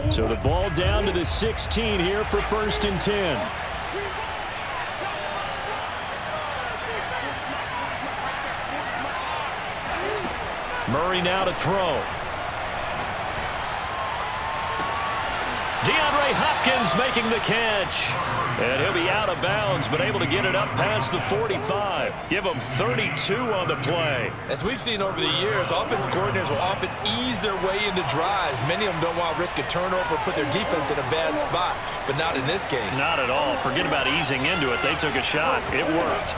So the ball down to the 16 here for 1st and 10. Murray now to throw. DeAndre Hopkins making the catch. And he'll be out of bounds, but able to get it up past the 45. Give him 32 on the play. As we've seen over the years, offense coordinators will often ease their way into drives. Many of them don't want to risk a turnover or put their defense in a bad spot, but not in this case. Not at all. Forget about easing into it. They took a shot. It worked.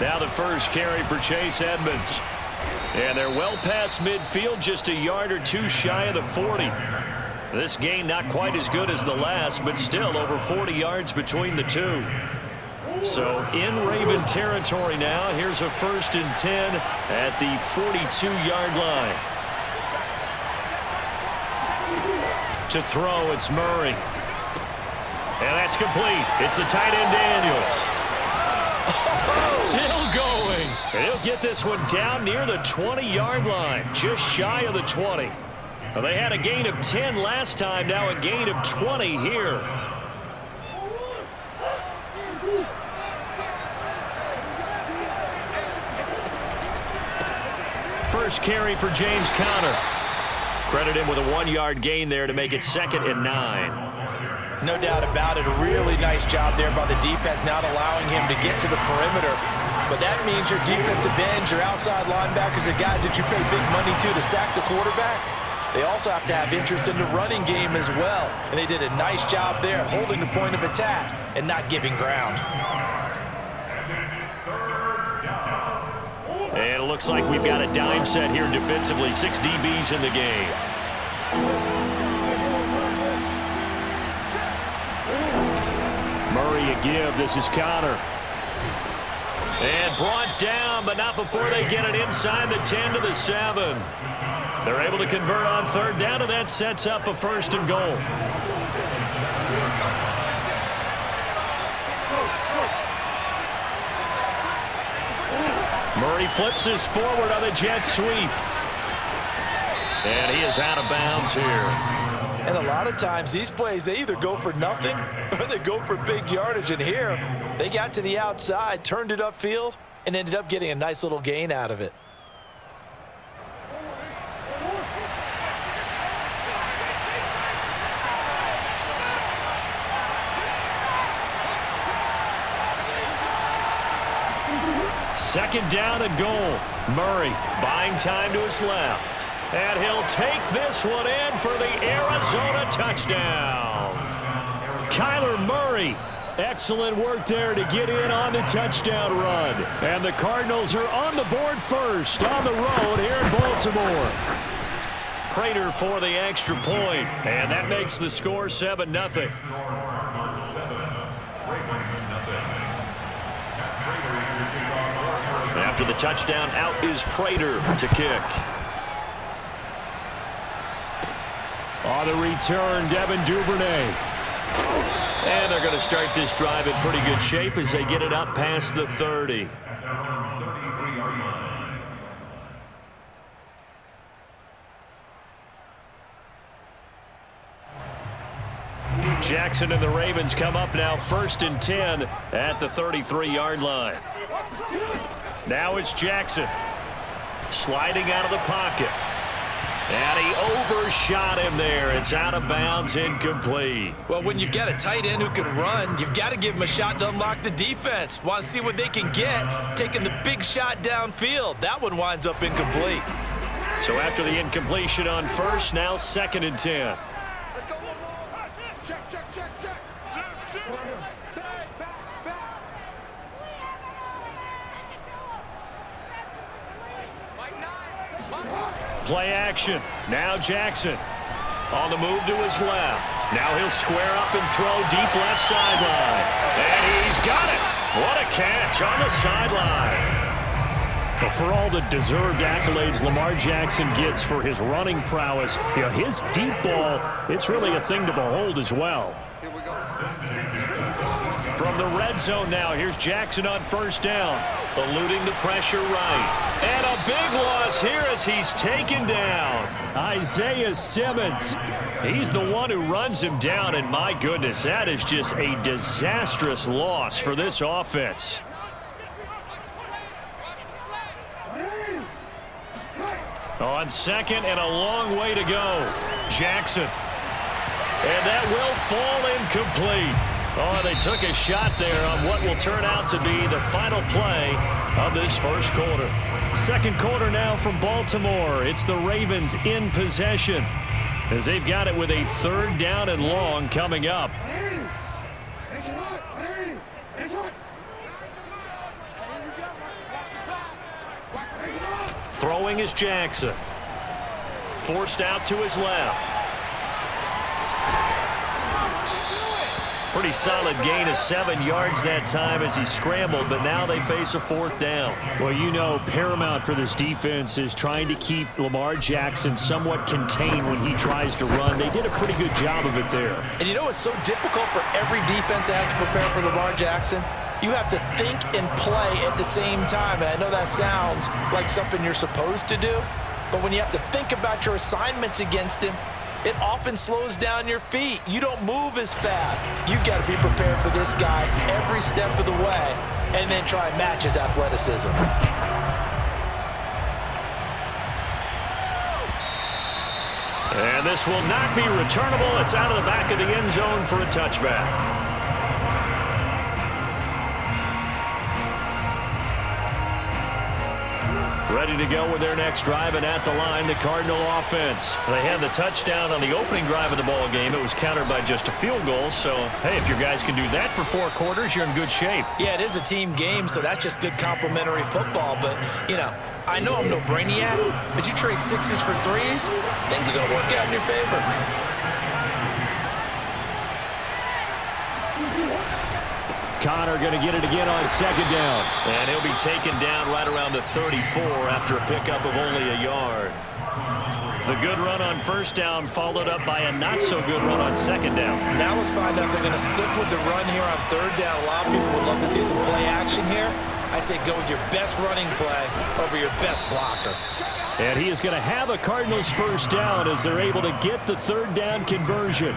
Now the first carry for Chase Edmonds. And they're well past midfield, just a yard or two shy of the 40. This gain not quite as good as the last, but still over 40 yards between the two. So in Raven territory now. Here's a 1st and 10 at the 42-yard line. To throw, it's Murray. And that's complete. It's the tight end Daniels. Still going. And he'll get this one down near the 20-yard line, just shy of the 20. Well, they had a gain of 10 last time, now a gain of 20 here. First carry for James Conner. Credit him with a 1-yard gain there to make it 2nd and 9. No doubt about it. A really nice job there by the defense, not allowing him to get to the perimeter. But that means your defensive ends, your outside linebackers, the guys that you pay big money to sack the quarterback, they also have to have interest in the running game as well. And they did a nice job there holding the point of attack and not giving ground. And it looks like we've got a dime set here defensively. 6 DBs in the game. Murray a give. This is Conner. And brought down, but not before they get it inside the 10 to the 7. They're able to convert on 3rd down, and that sets up a 1st and goal. Murray flips this forward on the jet sweep. And he is out of bounds here. And a lot of times these plays, they either go for nothing or they go for big yardage. And here, they got to the outside, turned it upfield, and ended up getting a nice little gain out of it. Second down and goal. Murray buying time to his left. And he'll take this one in for the Arizona touchdown. Kyler Murray, excellent work there to get in on the touchdown run. And the Cardinals are on the board first on the road here in Baltimore. Prater for the extra point, and that makes the score 7-0. After the touchdown, out is Prater to kick. On the return, Devin Duvernay. And they're going to start this drive in pretty good shape as they get it up past the 30. Jackson and the Ravens come up now 1st and 10 at the 33-yard line. Now it's Jackson sliding out of the pocket. And he overshot him there. It's out of bounds, incomplete. Well, when you've got a tight end who can run, you've got to give him a shot to unlock the defense. Want to see what they can get, taking the big shot downfield. That one winds up incomplete. So after the incompletion on 1st, now 2nd and 10. Play action. Now Jackson on the move to his left. Now he'll square up and throw deep left sideline. And he's got it. What a catch on the sideline. Well, for all the deserved accolades Lamar Jackson gets for his running prowess, you know, his deep ball, it's really a thing to behold as well. From the red zone now, here's Jackson on first down. Eluding the pressure right. And a big loss here as he's taken down. Isaiah Simmons. He's the one who runs him down, and my goodness, that is just a disastrous loss for this offense. On second and a long way to go. Jackson. And that will fall incomplete. Oh, they took a shot there on what will turn out to be the final play of this first quarter. Second quarter now from Baltimore. It's the Ravens in possession as they've got it with a third down and long coming up. Throwing is Jackson. Forced out to his left. Pretty solid gain of 7 yards that time as he scrambled, but now they face a fourth down. Well, you know, paramount for this defense is trying to keep Lamar Jackson somewhat contained when he tries to run. They did a pretty good job of it there. And you know it's so difficult for every defense that has to prepare for Lamar Jackson? You have to think and play at the same time. And I know that sounds like something you're supposed to do, but when you have to think about your assignments against him, it often slows down your feet. You don't move as fast. You've got to be prepared for this guy every step of the way and then try and match his athleticism. And this will not be returnable. It's out of the back of the end zone for a touchback. Ready to go with their next drive, and at the line, the Cardinal offense. They had the touchdown on the opening drive of the ball game. It was countered by just a field goal. So, hey, if your guys can do that for 4 quarters, you're in good shape. Yeah, it is a team game, so that's just good complementary football. But, you know, I know I'm no brainiac, but you trade 6s for 3s, things are going to work out in your favor. Connor going to get it again on second down. And he'll be taken down right around the 34 after a pickup of only a yard. The good run on first down followed up by a not-so-good run on second down. Now let's find out if they're going to stick with the run here on third down. A lot of people would love to see some play action here. I say go with your best running play over your best blocker. And he is going to have a Cardinals first down as they're able to get the third down conversion.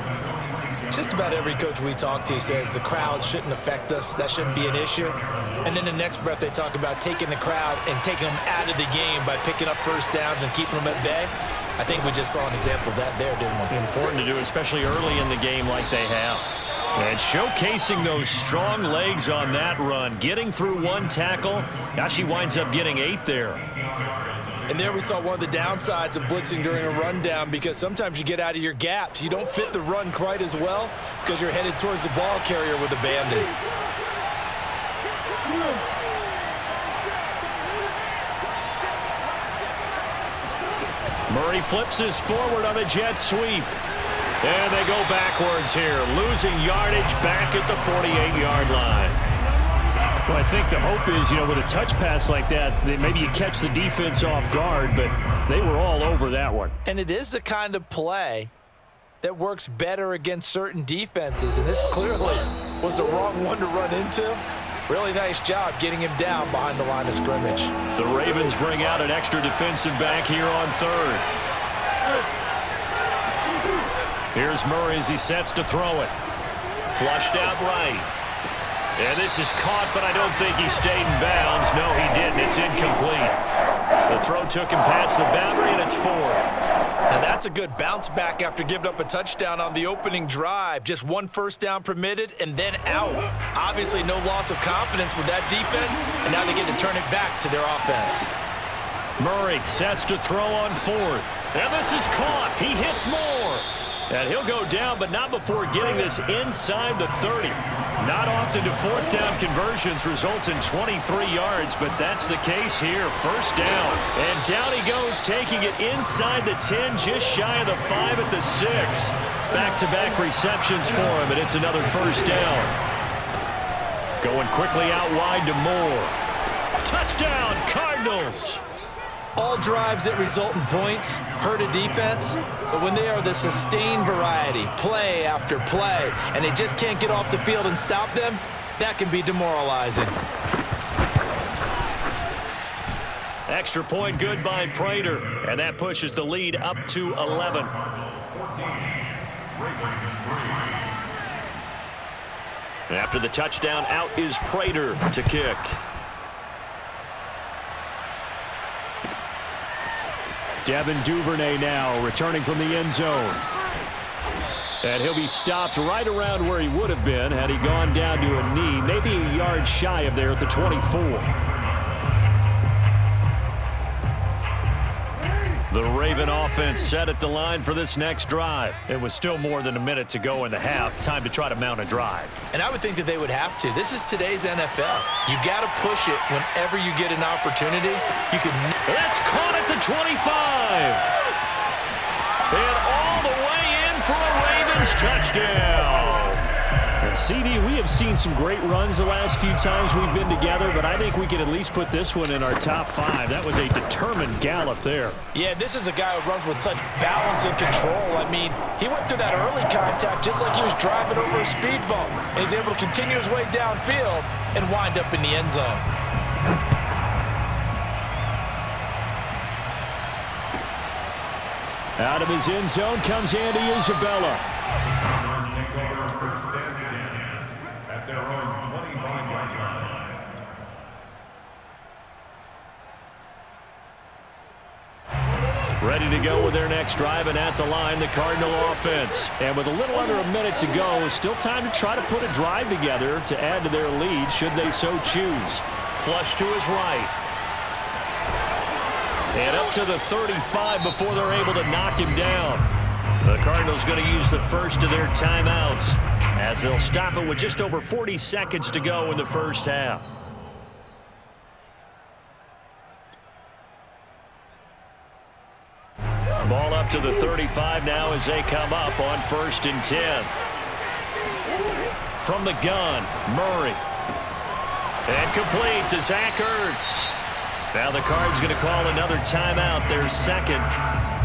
Just about every coach we talk to says the crowd shouldn't affect us. That shouldn't be an issue. And then the next breath they talk about taking the crowd and taking them out of the game by picking up first downs and keeping them at bay. I think we just saw an example of that there, didn't we? Important to do, especially early in the game like they have. And showcasing those strong legs on that run. Getting through one tackle. Gosh, he winds up getting 8 there. And there we saw one of the downsides of blitzing during a rundown, because sometimes you get out of your gaps. You don't fit the run quite as well because you're headed towards the ball carrier with a bandit. Murray flips his forward on a jet sweep. And they go backwards here, losing yardage back at the 48-yard line. Well, I think the hope is, you know, with a touch pass like that, that maybe you catch the defense off guard, but they were all over that one. And it is the kind of play that works better against certain defenses, and this clearly was the wrong one to run into. Really nice job getting him down behind the line of scrimmage. The Ravens bring out an extra defensive back here on third. Here's Murray as he sets to throw it. Flushed out right. And this is caught, but I don't think he stayed in bounds. No, he didn't. It's incomplete. The throw took him past the boundary, and it's 4th. Now that's a good bounce back after giving up a touchdown on the opening drive. Just 1 first down permitted and then out. Obviously no loss of confidence with that defense, and now they get to turn it back to their offense. Murray sets to throw on 4th. And this is caught. He hits more. And he'll go down, but not before getting this inside the 30. Not often do 4th down conversions result in 23 yards, but that's the case here. First down. And down he goes, taking it inside the 10, just shy of the 5 at the 6. Back-to-back receptions for him, and it's another first down. Going quickly out wide to Moore. Touchdown, Cardinals! All drives that result in points hurt a defense, but when they are the sustained variety, play after play, and they just can't get off the field and stop them, That can be demoralizing. Extra point good by Prater, and that pushes the lead up to 11. After the touchdown, out is Prater to kick. Devin Duvernay now returning from the end zone. And he'll be stopped right around where he would have been had he gone down to a knee, maybe a yard shy of there at the 24. The Raven offense set at the line for this next drive. It was still more than a minute to go in the half. Time to try to mount a drive. And I would think that they would have to. This is today's NFL. You got to push it whenever you get an opportunity. You can. That's caught at the 25. And all the way in for a Ravens touchdown. And CD, we have seen some great runs the last few times we've been together, but I think we can at least put this one in our top 5. That was a determined gallop there. Yeah, this is a guy who runs with such balance and control. I mean, he went through that early contact just like he was driving over a speed bump. And he's able to continue his way downfield and wind up in the end zone. Out of his end zone comes Andy Isabella. Ready to go with their next drive, and at the line, the Cardinal offense. And with a little under a minute to go, still time to try to put a drive together to add to their lead should they so choose. Flush to his right. And up to the 35 before they're able to knock him down. The Cardinals going to use the first of their timeouts as they'll stop it with just over 40 seconds to go in the first half. Ball up to the 35 now as they come up on 1st and 10. From the gun, Murray. And complete to Zach Ertz. Now the Cards going to call another timeout, their second,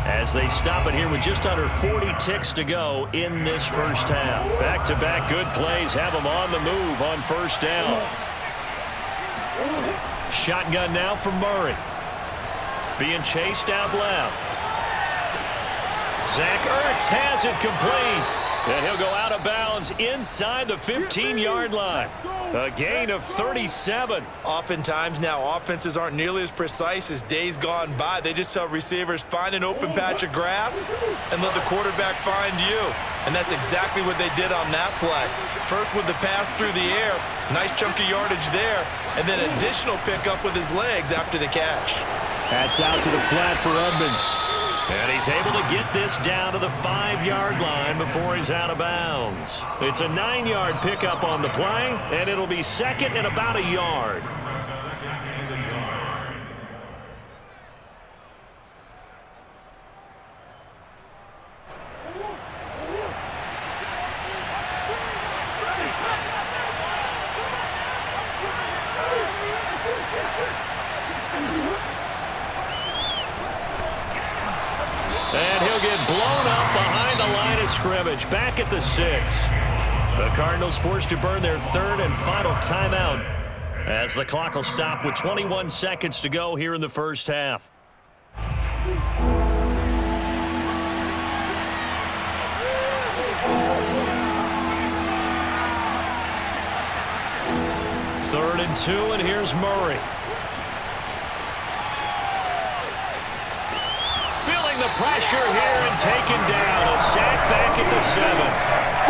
as they stop it here with just under 40 ticks to go in this first half. Back-to-back good plays have them on the move on 1st down. Shotgun now from Murray. Being chased out left. Zach Ertz has it complete. And he'll go out of bounds inside the 15-yard line. A gain of 37. Oftentimes now, offenses aren't nearly as precise as days gone by. They just tell receivers, find an open patch of grass and let the quarterback find you. And that's exactly what they did on that play. First with the pass through the air, nice chunk of yardage there, and then additional pickup with his legs after the catch. That's out to the flat for Edmonds. And he's able to get this down to the 5-yard line before he's out of bounds. It's a 9-yard pickup on the play, and it'll be second and about a yard. And he'll get blown up behind the line of scrimmage, back at the 6. The Cardinals forced to burn their 3rd and final timeout as the clock will stop with 21 seconds to go here in the first half. Third and 2, and here's Murray. The pressure here and taken down. A sack back at the 7.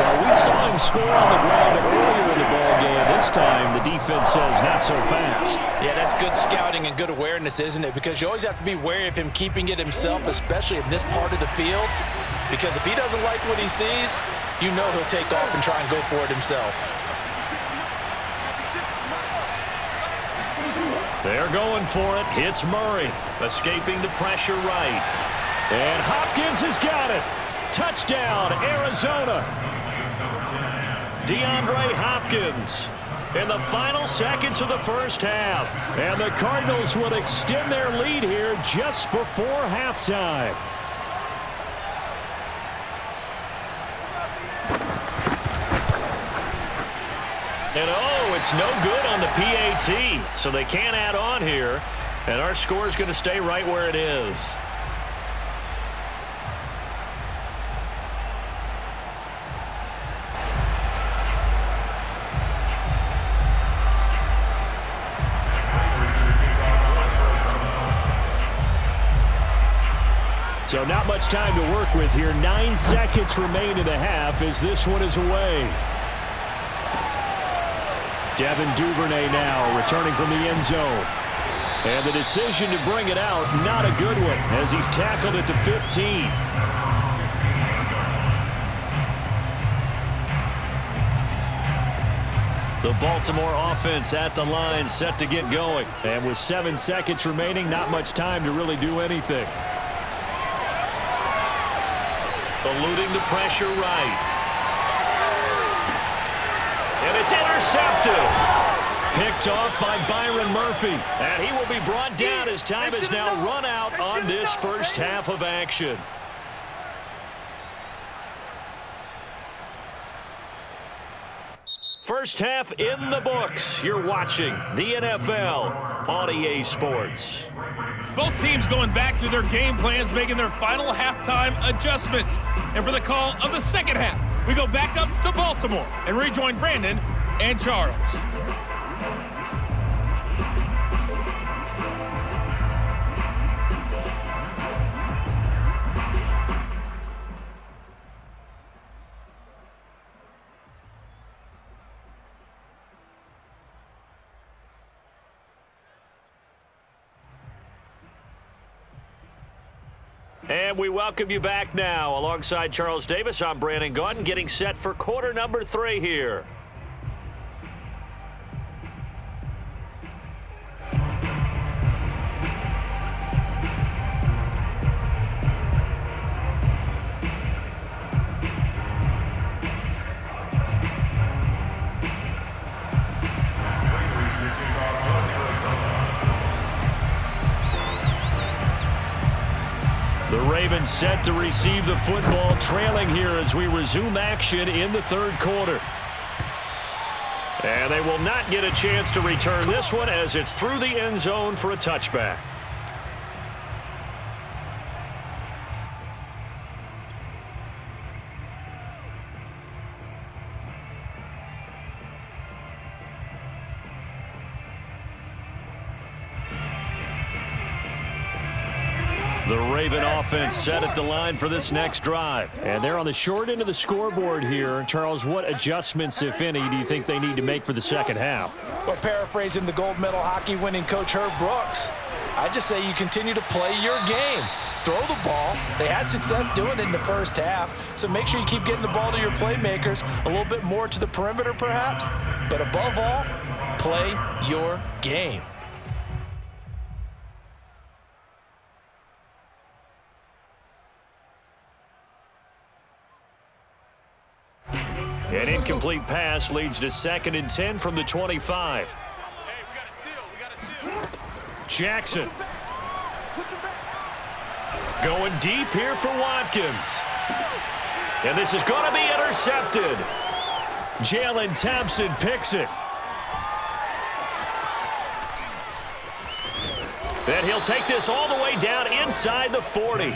Well, we saw him score on the ground earlier in the ball game. This time, the defense says not so fast. Yeah, that's good scouting and good awareness, isn't it? Because you always have to be wary of him keeping it himself, especially in this part of the field. Because if he doesn't like what he sees, you know he'll take off and try and go for it himself. They're going for it. It's Murray, escaping the pressure right. And Hopkins has got it. Touchdown, Arizona. DeAndre Hopkins in the final seconds of the first half. And the Cardinals will extend their lead here just before halftime. And oh, It's no good on the PAT, so they can't add on here, and our score is going to stay right where it is. So not much time to work with here. 9 seconds remain in the half as this one is away. Devin Duvernay now returning from the end zone. And the decision to bring it out, not a good one, as he's tackled at the 15. The Baltimore offense at the line, set to get going. And with 7 seconds remaining, not much time to really do anything. Eluding the pressure right. And it's intercepted. Picked off by Byron Murphy. And he will be brought down as time has now run out on this first half of action. First half in the books. You're watching the NFL on EA Sports. Both teams going back through their game plans, making their final halftime adjustments. And for the call of the second half, we go back up to Baltimore and rejoin Brandon and Charles. And we welcome you back now. Alongside Charles Davis, I'm Brandon Gaudin, getting set for quarter number 3 here. The Ravens set to receive the football, trailing here as we resume action in the third quarter. And they will not get a chance to return this one as it's through the end zone for a touchback. The Raven offense set at the line for this next drive. And they're on the short end of the scoreboard here. Charles, what adjustments, if any, do you think they need to make for the second half? Well, paraphrasing the gold medal hockey winning coach Herb Brooks, I just say you continue to play your game. Throw the ball. They had success doing it in the first half, so make sure you keep getting the ball to your playmakers, a little bit more to the perimeter perhaps, but above all, play your game. An incomplete pass leads to 2nd and 10 from the 25. Jackson. Going deep here for Watkins. And this is going to be intercepted. Jalen Thompson picks it. And he'll take this all the way down inside the 40.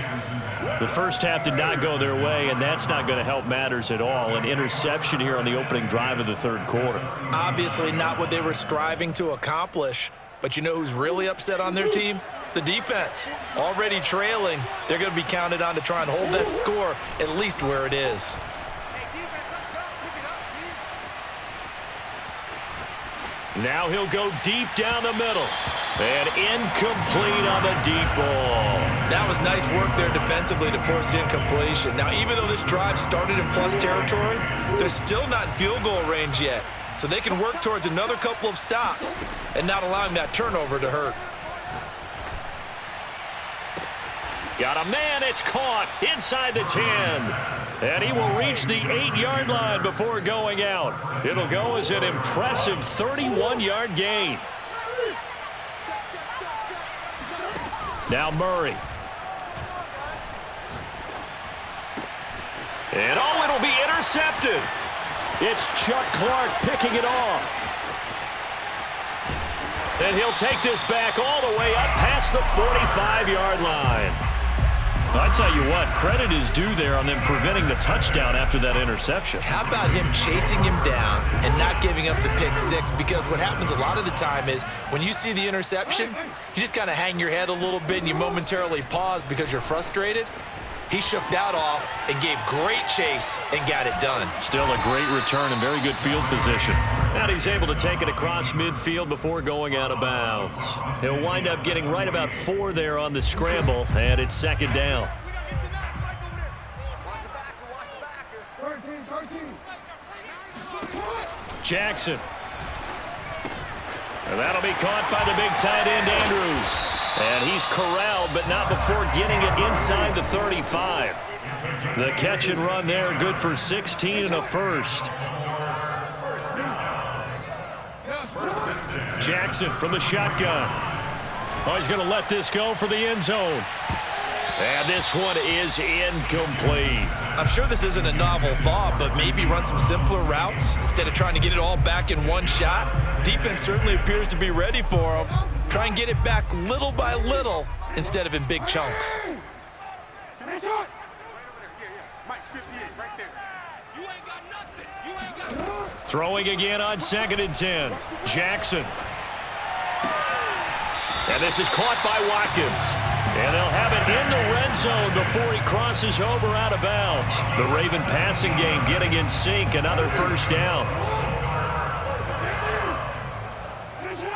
The first half did not go their way, and that's not going to help matters at all. An interception here on the opening drive of the third quarter. Obviously not what they were striving to accomplish, but you know who's really upset on their team? The defense. Already trailing, they're going to be counted on to try and hold that score at least where it is. Now he'll go deep down the middle. And incomplete on the deep ball. That was nice work there defensively to force the incompletion. Now, even though this drive started in plus territory, they're still not in field goal range yet. So they can work towards another couple of stops and not allowing that turnover to hurt. Got a man, it's caught inside the 10. And he will reach the 8-yard line before going out. It'll go as an impressive 31-yard gain. Now Murray. And oh, it'll be intercepted. It's Chuck Clark picking it off. And he'll take this back all the way up past the 45-yard line. I tell you what, credit is due there on them preventing the touchdown after that interception. How about him chasing him down and not giving up the pick six? Because what happens a lot of the time is when you see the interception, you just kind of hang your head a little bit and you momentarily pause because you're frustrated. He shook that off and gave great chase and got it done. Still a great return and very good field position. And he's able to take it across midfield before going out of bounds. He'll wind up getting right about 4 there on the scramble, and it's second down. Jackson. And that'll be caught by the big tight end, Andrews. And he's corralled, but not before getting it inside the 35. The catch and run there, good for 16 and a first. Jackson from the shotgun. Oh, he's going to let this go for the end zone. And this one is incomplete. I'm sure this isn't a novel thought, but maybe run some simpler routes instead of trying to get it all back in one shot. Defense certainly appears to be ready for him. Try and get it back little by little instead of in big chunks. Throwing again on 2nd and 10. Jackson. And this is caught by Watkins. And they'll have it in the red zone before he crosses over out of bounds. The Raven passing game getting in sync. Another first down.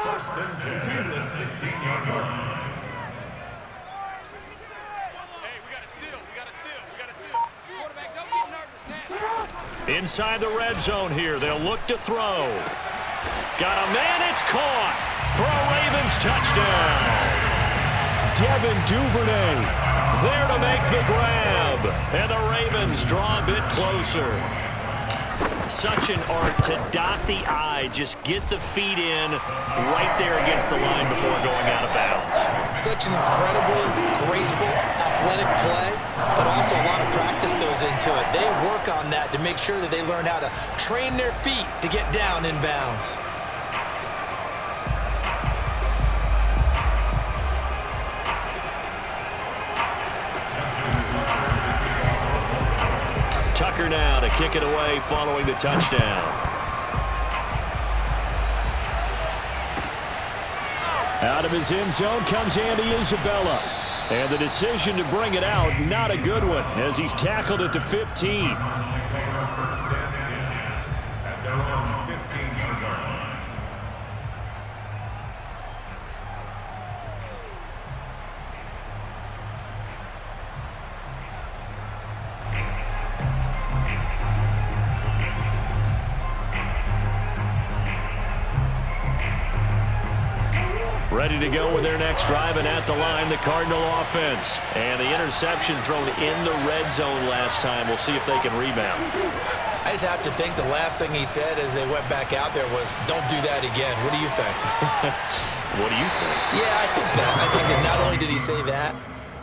First and 10 the 16-yard line. Hey, we got a seal. We got a seal. We got a seal. Quarterback, don't get nervous now. Inside the red zone here. They'll look to throw. Got a man. It's caught for a Ravens touchdown. Devin Duvernay there to make the grab. And the Ravens draw a bit closer. Such an art to dot the I, just get the feet in right there against the line before going out of bounds. Such an incredibly graceful, athletic play, but also a lot of practice goes into it. They work on that to make sure that they learn how to train their feet to get down in bounds. Tucker now to kick it away following the touchdown. Out of his end zone comes Andy Isabella. And the decision to bring it out, not a good one, as he's tackled at the 15. At their own 15-yard line. Ready to go with their next drive, and at the line, the Cardinal offense. And the interception thrown in the red zone last time. We'll see if they can rebound. I just have to think the last thing he said as they went back out there was, don't do that again. What do you think? What do you think? Yeah, I think that. I think that not only did he say that,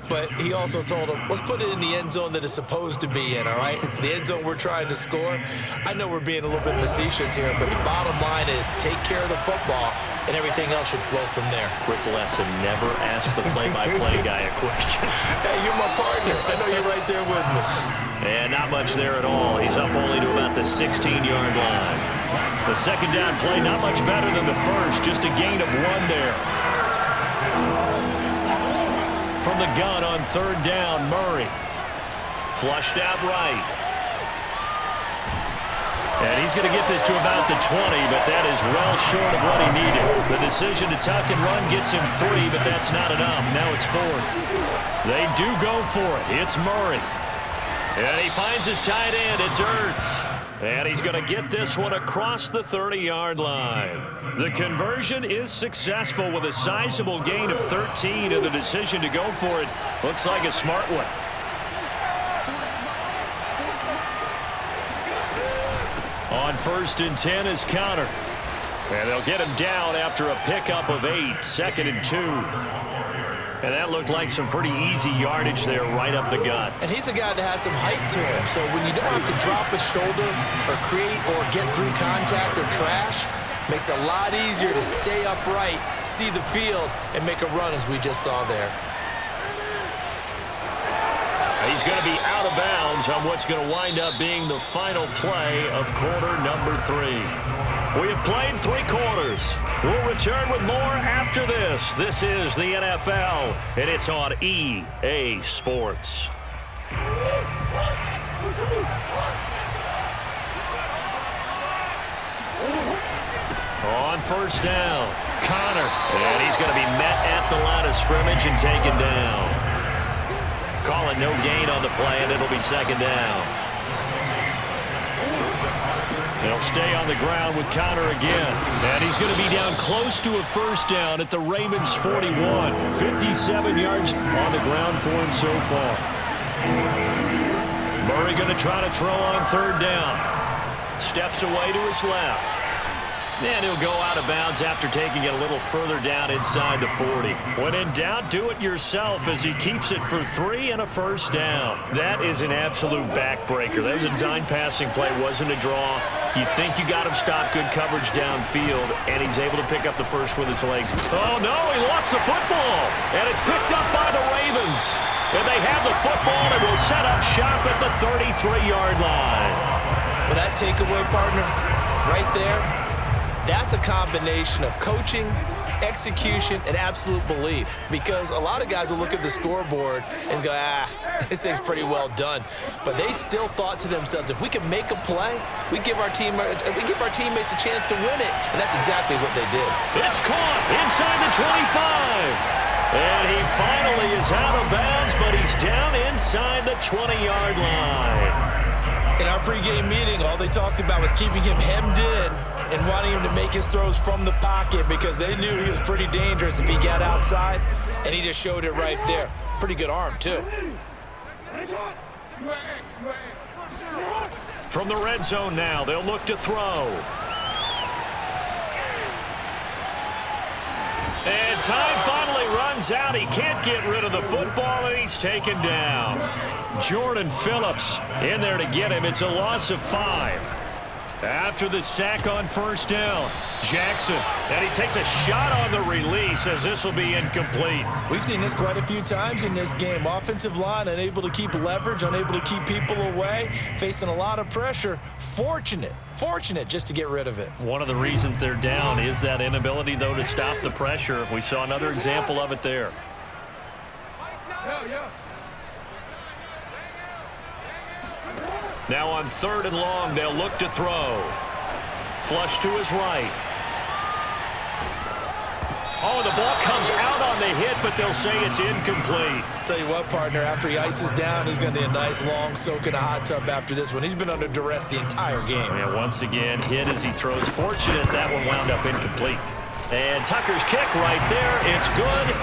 but he also told him, let's put it in the end zone that it's supposed to be in, all right? The end zone we're trying to score. I know we're being a little bit facetious here, but the bottom line is take care of the football, and everything else should flow from there. Quick lesson, never ask the play-by-play guy a question. Hey, you're my partner. I know you're right there with me. And not much there at all. He's up only to about the 16-yard line. The second down play, not much better than the first, just a gain of 1 there. From the gun on 3rd down, Murray. Flushed out right. And he's going to get this to about the 20, but that is well short of what he needed. The decision to tuck and run gets him 3, but that's not enough. Now it's 4th. They do go for it. It's Murray. And he finds his tight end. It's Ertz. And he's going to get this one across the 30-yard line. The conversion is successful with a sizable gain of 13, and the decision to go for it looks like a smart one. On 1st and 10 is Counter. And they'll get him down after a pickup of 8, 2nd and 2. And that looked like some pretty easy yardage there right up the gut. And he's a guy that has some height to him. So when you don't have to drop a shoulder or create or get through contact or trash, Makes it a lot easier to stay upright, see the field, and make a run as we just saw there. He's going to be out of bounds on what's going to wind up being the final play of quarter number 3. We have played 3 quarters. We'll return with more after this. This is the NFL, and it's on EA Sports. On first down, Connor, and he's going to be met at the line of scrimmage and taken down. Call it no gain on the play, and it'll be second down. They'll stay on the ground with Connor again. And he's going to be down close to a first down at the Ravens' 41. 57 yards on the ground for him so far. Murray going to try to throw on third down. Steps away to his left. And he'll go out of bounds after taking it a little further down inside the 40. When in doubt, do it yourself as he keeps it for 3 and a first down. That is an absolute backbreaker. That was a design passing play, wasn't a draw. You think you got him stopped, good coverage downfield, and he's able to pick up the first with his legs. Oh, no, he lost the football, and it's picked up by the Ravens. And they have the football and will set up shop at the 33-yard line. But that takeaway, partner, right there, that's a combination of coaching, execution, and absolute belief. Because a lot of guys will look at the scoreboard and go, this thing's pretty well done. But they still thought to themselves, if we can make a play, we give our teammates a chance to win it. And that's exactly what they did. It's caught inside the 25. And he finally is out of bounds, but he's down inside the 20-yard line. In our pregame meeting, all they talked about was keeping him hemmed in and wanting him to make his throws from the pocket because they knew he was pretty dangerous if he got outside, and he just showed it right there. Pretty good arm, too. From the red zone now, they'll look to throw. And time finally runs out. He can't get rid of the football, and he's taken down. Jordan Phillips in there to get him. It's a loss of 5. After the sack on first down, Jackson, and he takes a shot on the release as this will be incomplete. We've seen this quite a few times in this game. Offensive line unable to keep leverage, unable to keep people away, facing a lot of pressure. Fortunate just to get rid of it. One of the reasons they're down is that inability, though, to stop the pressure. We saw another example of it there. Now on third and long, they'll look to throw. Flush to his right. Oh, the ball comes out on the hit, but they'll say it's incomplete. Tell you what, partner, after he ices down, he's going to need a nice long soak in a hot tub after this one. He's been under duress the entire game. Yeah, once again, hit as he throws. Fortunate that one wound up incomplete. And Tucker's kick right there. It's good.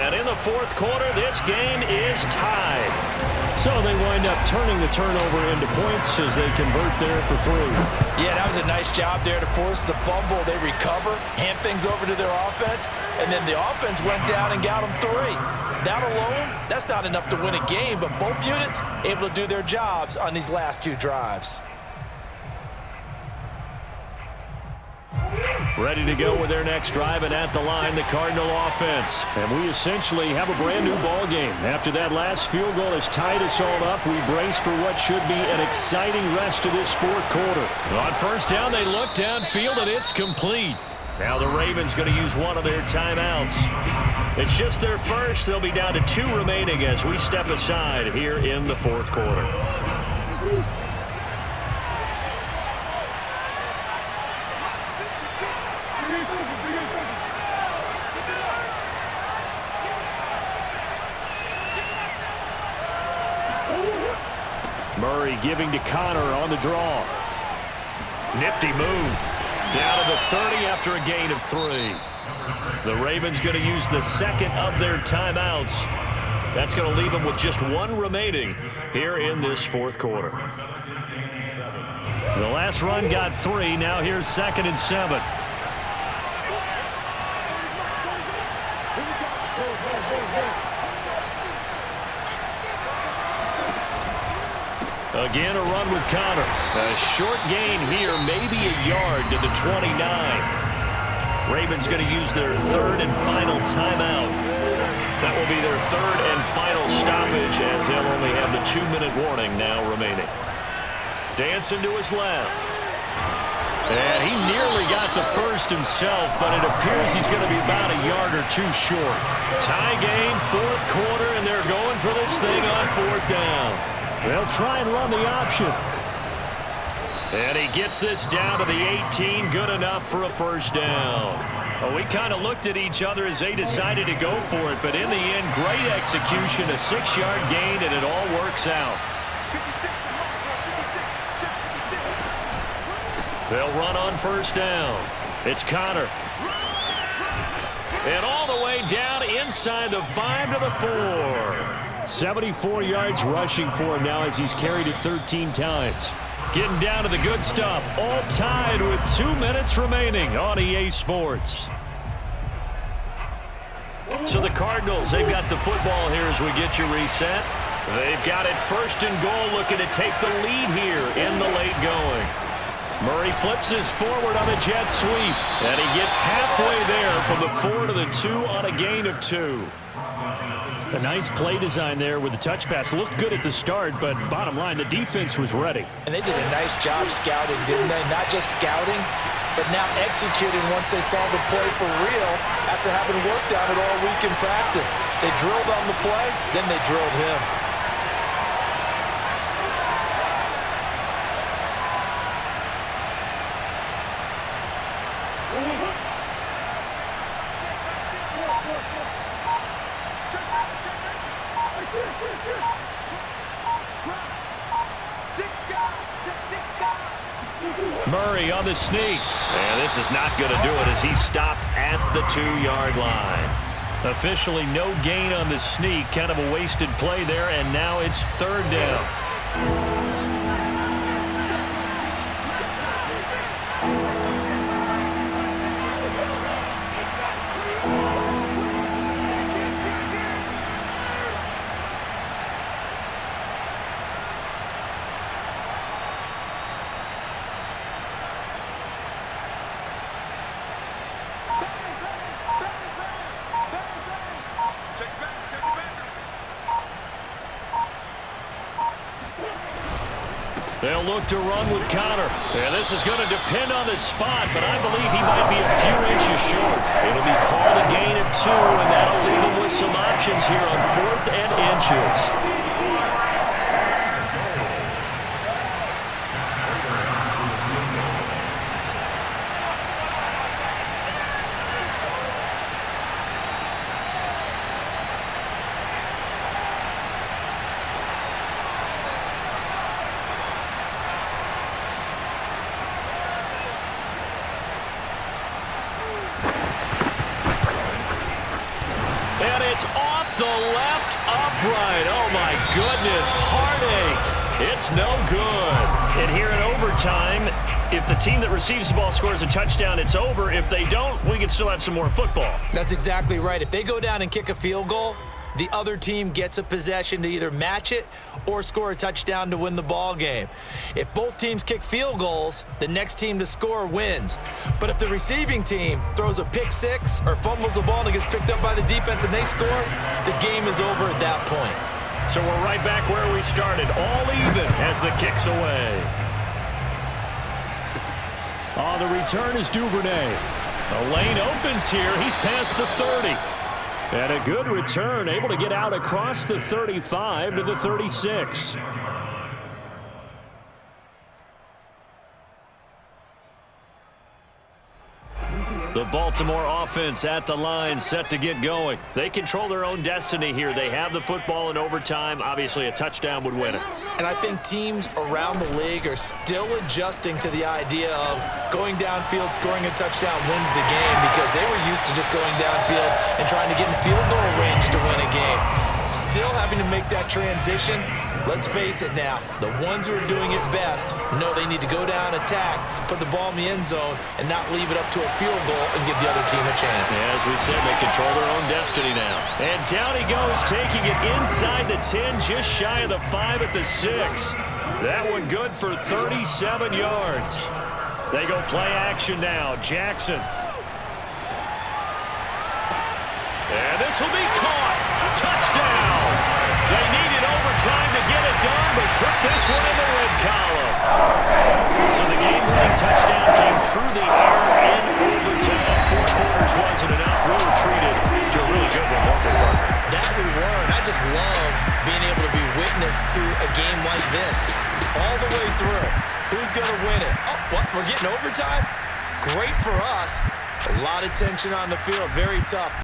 And in the fourth quarter, this game is tied. So they wind up turning the turnover into points as they convert there for 3. Yeah, that was a nice job there to force the fumble. They recover, hand things over to their offense, and then the offense went down and got them 3. That alone, that's not enough to win a game, but both units able to do their jobs on these last 2 drives. Ready to go with their next drive, and at the line, the Cardinal offense. And we essentially have a brand-new ball game. After that last field goal has tied us all up, we brace for what should be an exciting rest of this fourth quarter. On first down, they look downfield, and it's complete. Now the Ravens going to use one of their timeouts. It's just their first. They'll be down to 2 remaining as we step aside here in the fourth quarter. Murray giving to Connor on the draw. Nifty move. Down to the 30 after a gain of 3. The Ravens going to use the second of their timeouts. That's going to leave them with just 1 remaining here in this fourth quarter. The last run got 3. Now here's 2nd and 7. Again, a run with Connor. A short gain here, maybe a yard to the 29. Ravens going to use their third and final timeout. That will be their third and final stoppage, as they'll only have the 2-minute warning now remaining. Dancing to his left. And he nearly got the first himself, but it appears he's going to be about a yard or two short. Tie game, fourth quarter, and they're going for this thing on fourth down. They'll try and run the option. And he gets this down to the 18, good enough for a first down. Well, we kind of looked at each other as they decided to go for it, but in the end, great execution, a 6-yard gain, and it all works out. They'll run on first down. It's Connor. And all the way down inside the 5 to the 4. 74 yards rushing for him now as he's carried it 13 times. Getting down to the good stuff. All tied with 2 minutes remaining on EA Sports. So the Cardinals, they've got the football here as we get you reset. They've got it first and goal, looking to take the lead here in the late going. Murray flips his forward on a jet sweep, and he gets halfway there from the 4 to the 2 on a gain of 2. A nice play design there with the touch pass. Looked good at the start, but bottom line, the defense was ready. And they did a nice job scouting, didn't they? Not just scouting, but now executing once they saw the play for real after having worked on it all week in practice. They drilled on the play, then they drilled him. Murray on the sneak. And this is not going to do it as he stopped at the 2-yard line. Officially no gain on the sneak. Kind of a wasted play there, and now it's third down. They'll look to run with Connor. And this is going to depend on the spot, but I believe he might be a few inches short. It'll be called a gain of 2, and that'll leave him with some options here on 4th and inches. It's off the left upright. Oh, my goodness. Heartache. It's no good. And here in overtime, if the team that receives the ball scores a touchdown, it's over. If they don't, we can still have some more football. That's exactly right. If they go down and kick a field goal, the other team gets a possession to either match it or score a touchdown to win the ball game. If both teams kick field goals, the next team to score wins. But if the receiving team throws a pick six or fumbles the ball and it gets picked up by the defense and they score, the game is over at that point. So we're right back where we started, all even as the kick's away. On the return is Duvernay. The lane opens here. He's past the 30. And a good return, able to get out across the 35 to the 36. The Baltimore offense at the line, set to get going. They control their own destiny here. They have the football in overtime. Obviously, a touchdown would win it. And I think teams around the league are still adjusting to the idea of going downfield, scoring a touchdown wins the game, because they were used to just going downfield and trying to get in field goal range to win a game. Still having to make that transition. Let's face it now, the ones who are doing it best know they need to go down, attack, put the ball in the end zone, and not leave it up to a field goal and give the other team a chance. Yeah, as we said, they control their own destiny now. And down he goes, taking it inside the 10, just shy of the 5 at the 6. That one good for 37 yards. They go play action now. Jackson. And this will be caught. Touchdown. They needed overtime to get it done, but put this one in the win column. So the game-winning touchdown came through the air in overtime. 4 quarters wasn't enough. We were treated to a really good one, weren't we, partner? That we were, and I just love being able to be witness to a game like this. All the way through. Who's going to win it? Oh, what? We're getting overtime? Great for us. A lot of tension on the field. Very tough.